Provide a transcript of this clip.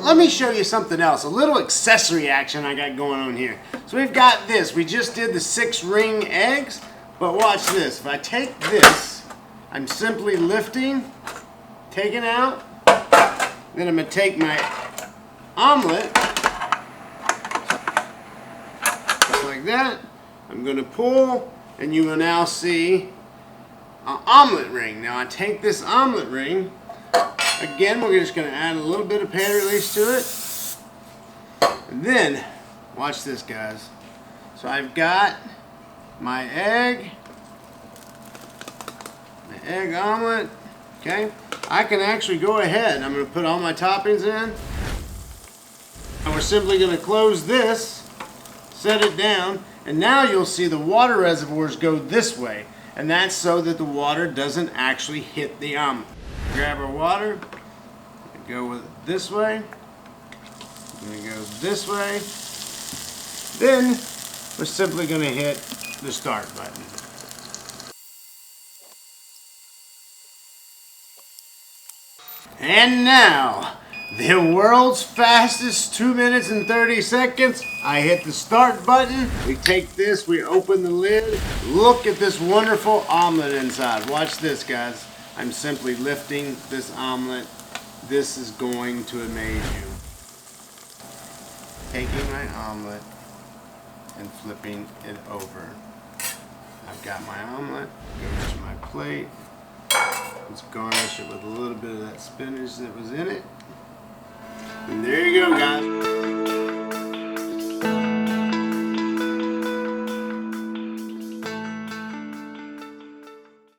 let me show you something else, a little accessory action I got going on here. So we've got this, we just did the 6 ring eggs, but watch this. If I take this, I'm simply lifting, taking out, then I'm going to take my omelet, just like that. I'm going to pull, and you will now see an omelet ring. Now I take this omelet ring, again we're just going to add a little bit of pad release to it. And then, watch this guys. So I've got my egg omelet, okay? I can actually go ahead, I'm going to put all my toppings in. And we're simply going to close this, set it down, and now you'll see the water reservoirs go this way. And that's so that the water doesn't actually hit the omelet. Grab our water, go with it this way, I'm going to go this way, then we're simply going to hit the start button. And now, the world's fastest 2 minutes and 30 seconds. I hit the start button. We take this, we open the lid. Look at this wonderful omelet inside. Watch this, guys. I'm simply lifting this omelet. This is going to amaze you. Taking my omelet and flipping it over. I've got my omelet, goes to my plate. Let's garnish it with a little bit of that spinach that was in it. And there you go, guys.